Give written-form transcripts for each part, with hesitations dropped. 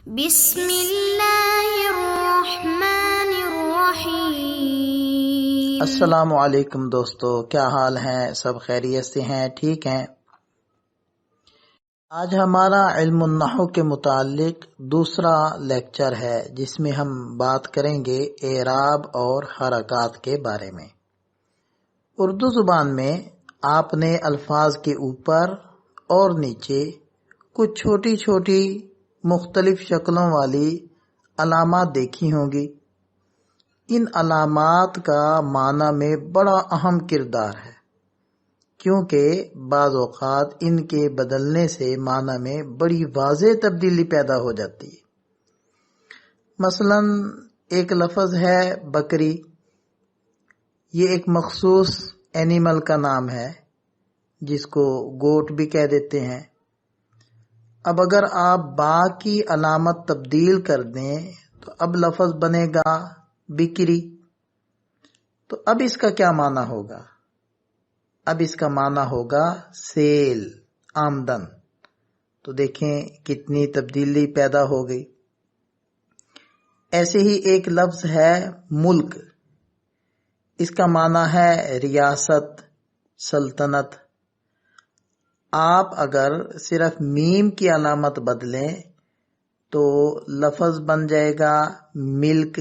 بسم اللہ الرحمن الرحیم۔ السلام علیکم دوستو، کیا حال ہیں؟ سب خیریت سے ہیں؟ ٹھیک ہیں؟ آج ہمارا علم النحو کے متعلق دوسرا لیکچر ہے، جس میں ہم بات کریں گے اعراب اور حرکات کے بارے میں۔ اردو زبان میں آپ نے الفاظ کے اوپر اور نیچے کچھ چھوٹی چھوٹی مختلف شکلوں والی علامات دیکھی ہوں گی۔ ان علامات کا معنی میں بڑا اہم کردار ہے، کیونکہ بعض اوقات ان کے بدلنے سے معنی میں بڑی واضح تبدیلی پیدا ہو جاتی ہے۔ مثلا ایک لفظ ہے بکری، یہ ایک مخصوص اینیمل کا نام ہے جس کو گوٹ بھی کہہ دیتے ہیں۔ اب اگر آپ با کی علامت تبدیل کر دیں تو اب لفظ بنے گا بکری۔ تو اب اس کا کیا معنی ہوگا؟ اب اس کا معنی ہوگا سیل، آمدن۔ تو دیکھیں کتنی تبدیلی پیدا ہو گئی۔ ایسے ہی ایک لفظ ہے ملک، اس کا معنی ہے ریاست، سلطنت۔ آپ اگر صرف میم کی علامت بدلیں تو لفظ بن جائے گا ملک۔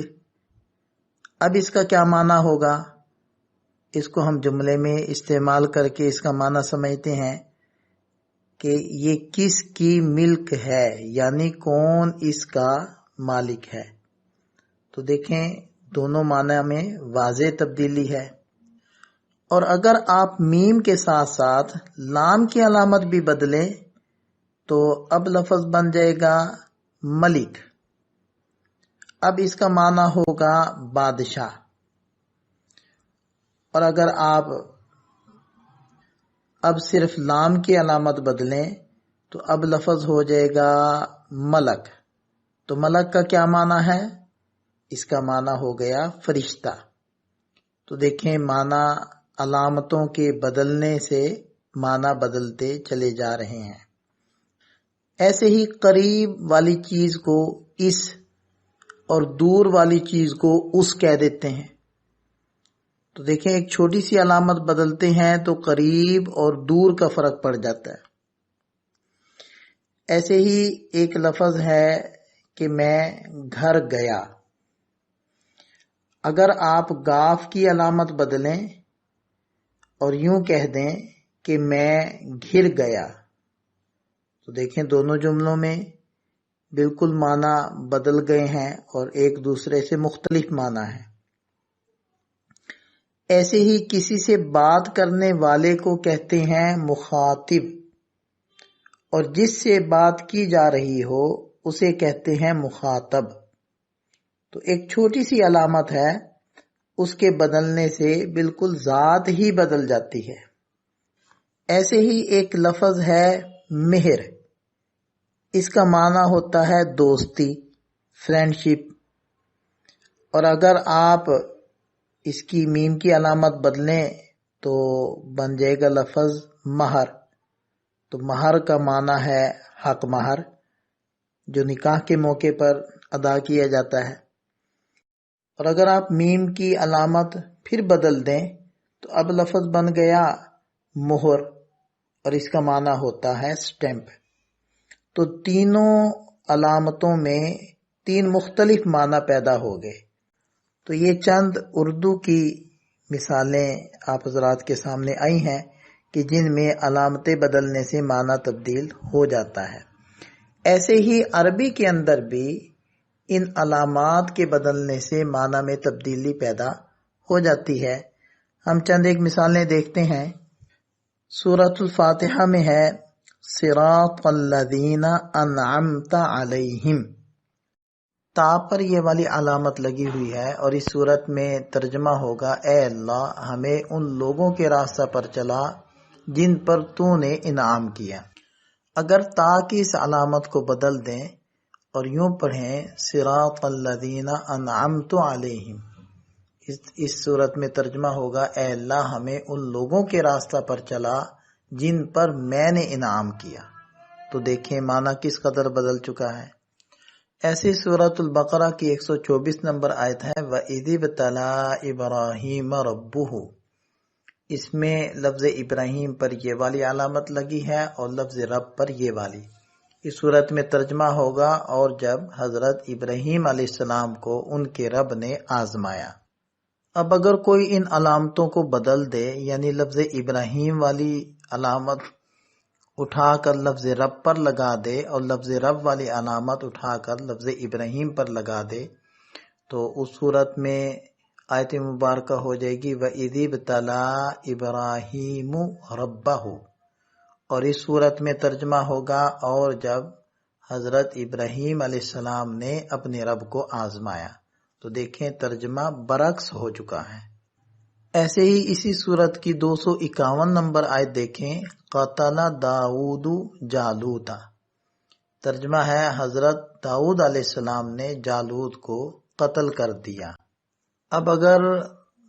اب اس کا کیا معنی ہوگا؟ اس کو ہم جملے میں استعمال کر کے اس کا معنی سمجھتے ہیں کہ یہ کس کی ملک ہے، یعنی کون اس کا مالک ہے۔ تو دیکھیں دونوں معنی میں واضح تبدیلی ہے۔ اور اگر آپ میم کے ساتھ ساتھ لام کی علامت بھی بدلیں تو اب لفظ بن جائے گا ملک۔ اب اس کا معنی ہوگا بادشاہ۔ اور اگر آپ اب صرف لام کی علامت بدلیں تو اب لفظ ہو جائے گا ملک۔ تو ملک کا کیا معنی ہے؟ اس کا معنی ہو گیا فرشتہ۔ تو دیکھیں معنی علامتوں کے بدلنے سے معنی بدلتے چلے جا رہے ہیں۔ ایسے ہی قریب والی چیز کو اس اور دور والی چیز کو اس کہہ دیتے ہیں۔ تو دیکھیں ایک چھوٹی سی علامت بدلتے ہیں تو قریب اور دور کا فرق پڑ جاتا ہے۔ ایسے ہی ایک لفظ ہے کہ میں گھر گیا۔ اگر آپ گاف کی علامت بدلیں اور یوں کہہ دیں کہ میں گھر گیا تو دیکھیں دونوں جملوں میں بالکل معنی بدل گئے ہیں اور ایک دوسرے سے مختلف معنی ہے۔ ایسے ہی کسی سے بات کرنے والے کو کہتے ہیں مخاطب، اور جس سے بات کی جا رہی ہو اسے کہتے ہیں مخاطب۔ تو ایک چھوٹی سی علامت ہے، اس کے بدلنے سے بالکل ذات ہی بدل جاتی ہے۔ ایسے ہی ایک لفظ ہے مہر، اس کا معنی ہوتا ہے دوستی، فرینڈشپ۔ اور اگر آپ اس کی میم کی علامت بدلیں تو بن جائے گا لفظ مہر۔ تو مہر کا معنی ہے حق مہر، جو نکاح کے موقع پر ادا کیا جاتا ہے۔ اور اگر آپ میم کی علامت پھر بدل دیں تو اب لفظ بن گیا مہر، اور اس کا معنی ہوتا ہے سٹیمپ۔ تو تینوں علامتوں میں تین مختلف معنی پیدا ہو گئے۔ تو یہ چند اردو کی مثالیں آپ حضرات کے سامنے آئی ہیں کہ جن میں علامتیں بدلنے سے معنی تبدیل ہو جاتا ہے۔ ایسے ہی عربی کے اندر بھی ان علامات کے بدلنے سے معنی میں تبدیلی پیدا ہو جاتی ہے۔ ہم چند ایک مثالیں دیکھتے ہیں۔ سورۃ الفاتحہ میں ہے صراط الذین انعمت علیہم، تا پر یہ والی علامت لگی ہوئی ہے، اور اس صورت میں ترجمہ ہوگا اے اللہ ہمیں ان لوگوں کے راستہ پر چلا جن پر تو نے انعام کیا۔ اگر تا کی اس علامت کو بدل دیں اور یوں پڑھیں صراط الذین انعمت علیہم، اس صورت میں ترجمہ ہوگا اے اللہ ہمیں ان لوگوں کے راستہ پر چلا جن پر میں نے انعام کیا۔ تو دیکھیں معنی کس قدر بدل چکا ہے۔ ایسی سورۃ البقرہ کی 124 نمبر آیت ہے وَإِذِ ابْتَلَىٰ إِبْرَاهِيمَ رَبُّهُ، اس میں لفظ ابراہیم پر یہ والی علامت لگی ہے اور لفظ رب پر یہ والی۔ اس صورت میں ترجمہ ہوگا اور جب حضرت ابراہیم علیہ السلام کو ان کے رب نے آزمایا۔ اب اگر کوئی ان علامتوں کو بدل دے، یعنی لفظ ابراہیم والی علامت اٹھا کر لفظ رب پر لگا دے اور لفظ رب والی علامت اٹھا کر لفظ ابراہیم پر لگا دے، تو اس صورت میں آیت مبارکہ ہو جائے گی وَإِذِ ابْتَلَىٰ إِبْرَاهِيمُ رَبَّهُ، اور اس صورت میں ترجمہ ہوگا اور جب حضرت ابراہیم علیہ السلام نے اپنے رب کو آزمایا۔ تو دیکھیں ترجمہ برعکس ہو چکا ہے۔ ایسے ہی اسی صورت کی 251 نمبر آیت دیکھیں قَتَلَ داؤد جالوتا، ترجمہ ہے حضرت داؤد علیہ السلام نے جالوت کو قتل کر دیا۔ اب اگر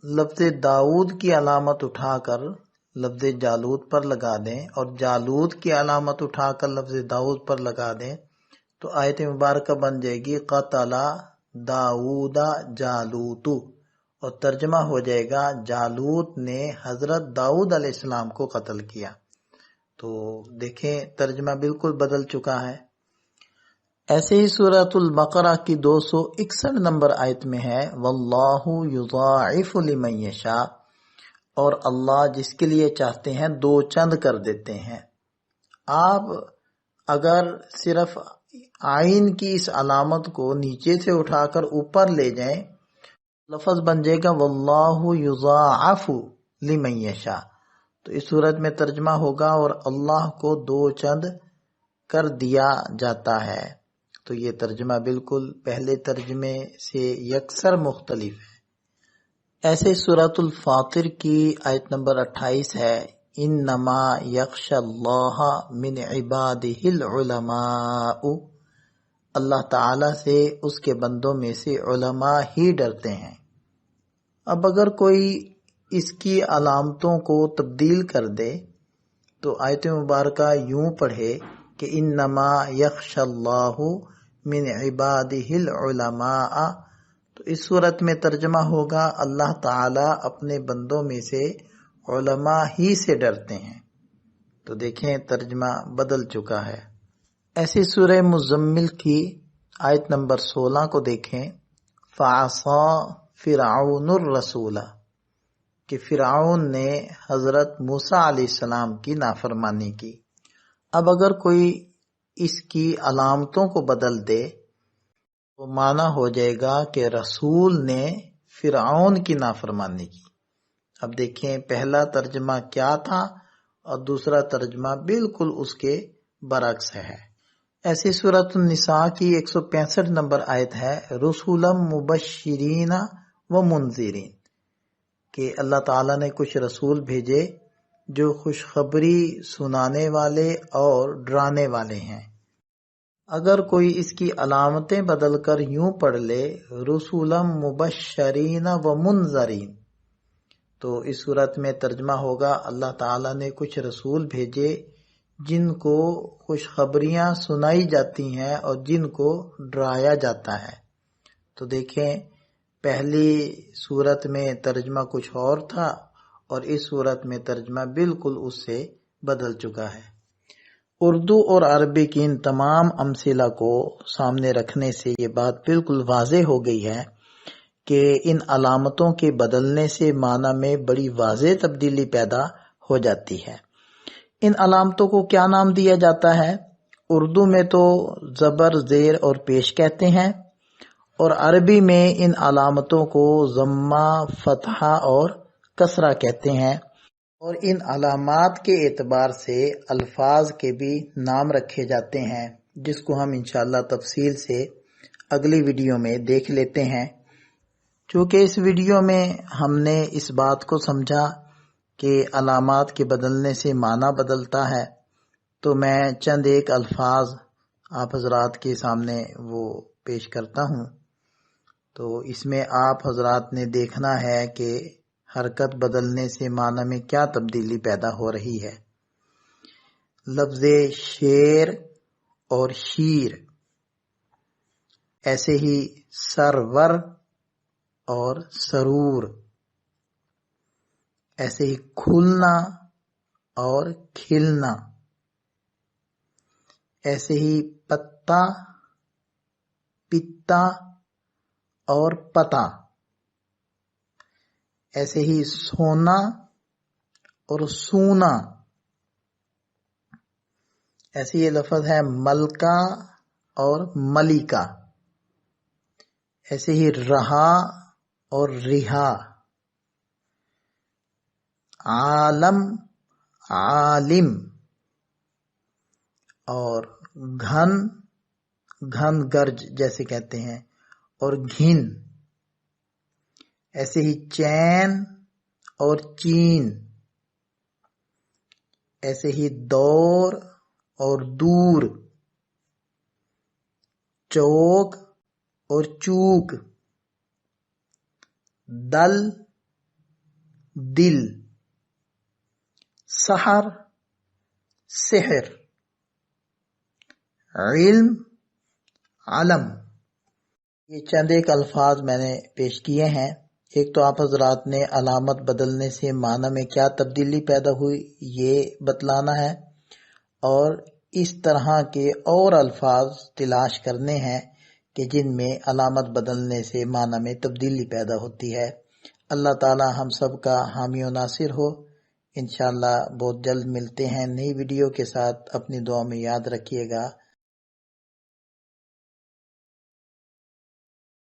لفظ داؤد کی علامت اٹھا کر لفظ جالوت پر لگا دیں اور جالوت کی علامت اٹھا کر لفظ داؤد پر لگا دیں تو آیت مبارکہ بن جائے گی قتل داؤد جالوت، اور ترجمہ ہو جائے گا جالوت نے حضرت داؤد علیہ السلام کو قتل کیا۔ تو دیکھیں ترجمہ بالکل بدل چکا ہے۔ ایسے ہی سورۃ البقرہ کی 261 نمبر آیت میں ہے واللہ یضاعف لمن یشاء، اور اللہ جس کے لیے چاہتے ہیں دو چند کر دیتے ہیں۔ آپ اگر صرف آئین کی اس علامت کو نیچے سے اٹھا کر اوپر لے جائیں، لفظ بن جائے گا واللہ یضاعف لمن یشاء، تو اس صورت میں ترجمہ ہوگا اور اللہ کو دو چند کر دیا جاتا ہے۔ تو یہ ترجمہ بالکل پہلے ترجمے سے یکسر مختلف ہے۔ ایسے سورۃ الفاطر کی آیت نمبر 28 ہے انما یخشی اللہ من عبادہ العلماء، اللہ تعالی سے اس کے بندوں میں سے علماء ہی ڈرتے ہیں۔ اب اگر کوئی اس کی علامتوں کو تبدیل کر دے تو آیت مبارکہ یوں پڑھے کہ انما یخشی اللہ من عبادہ العلماء، تو اس صورت میں ترجمہ ہوگا اللہ تعالی اپنے بندوں میں سے علماء ہی سے ڈرتے ہیں۔ تو دیکھیں ترجمہ بدل چکا ہے۔ ایسی سورہ مزمل کی آیت نمبر 16 کو دیکھیں فَعَصَىٰ فِرْعَوْنُ الرَّسُولَ، کہ فرعون نے حضرت موسیٰ علیہ السلام کی نافرمانی کی۔ اب اگر کوئی اس کی علامتوں کو بدل دے تو معنی ہو جائے گا کہ رسول نے فرعون کی نافرمانی کی۔ اب دیکھیں پہلا ترجمہ کیا تھا اور دوسرا ترجمہ بالکل اس کے برعکس ہے۔ ایسی سورۃ النساء کی 165 نمبر آیت ہے رسولا مبشرین و منذرین، کہ اللہ تعالیٰ نے کچھ رسول بھیجے جو خوشخبری سنانے والے اور ڈرانے والے ہیں۔ اگر کوئی اس کی علامتیں بدل کر یوں پڑھ لے رسولا مبشرین و منذرین، تو اس صورت میں ترجمہ ہوگا اللہ تعالیٰ نے کچھ رسول بھیجے جن کو خوشخبریاں سنائی جاتی ہیں اور جن کو ڈرایا جاتا ہے۔ تو دیکھیں پہلی صورت میں ترجمہ کچھ اور تھا اور اس صورت میں ترجمہ بالکل اس سے بدل چکا ہے۔ اردو اور عربی کی ان تمام امثلہ کو سامنے رکھنے سے یہ بات بالکل واضح ہو گئی ہے کہ ان علامتوں کے بدلنے سے معنی میں بڑی واضح تبدیلی پیدا ہو جاتی ہے۔ ان علامتوں کو کیا نام دیا جاتا ہے؟ اردو میں تو زبر، زیر اور پیش کہتے ہیں، اور عربی میں ان علامتوں کو ضمہ، فتحہ اور کسرہ کہتے ہیں، اور ان علامات کے اعتبار سے الفاظ کے بھی نام رکھے جاتے ہیں، جس کو ہم انشاءاللہ تفصیل سے اگلی ویڈیو میں دیکھ لیتے ہیں۔ چونکہ اس ویڈیو میں ہم نے اس بات کو سمجھا کہ علامات کے بدلنے سے معنی بدلتا ہے، تو میں چند ایک الفاظ آپ حضرات کے سامنے وہ پیش کرتا ہوں۔ تو اس میں آپ حضرات نے دیکھنا ہے کہ حرکت بدلنے سے معنی میں کیا تبدیلی پیدا ہو رہی ہے۔ لفظ شیر اور شیر، ایسے ہی سرور اور سرور، ایسے ہی کھلنا اور کھلنا، ایسے ہی پتا، پتا اور پتا، ایسے ہی سونا اور سونا، ایسے یہ لفظ ہے ملکہ اور ملکہ، ایسے ہی رہا اور رہا، عالم، عالم، اور گھن، گھن گرج جیسے کہتے ہیں، اور گھن، ایسے ہی چین اور چین، ایسے ہی دور اور دور، چوک اور چوک، دل، دل، سحر، سحر، علم، علم۔ یہ چند ایک الفاظ میں نے پیش کیے ہیں۔ ایک تو آپ حضرات نے علامت بدلنے سے معنی میں کیا تبدیلی پیدا ہوئی یہ بتلانا ہے، اور اس طرح کے اور الفاظ تلاش کرنے ہیں کہ جن میں علامت بدلنے سے معنی میں تبدیلی پیدا ہوتی ہے۔ اللہ تعالی ہم سب کا حامی و ناصر ہو۔ انشاءاللہ بہت جلد ملتے ہیں نئی ویڈیو کے ساتھ۔ اپنی دعا میں یاد رکھیے گا۔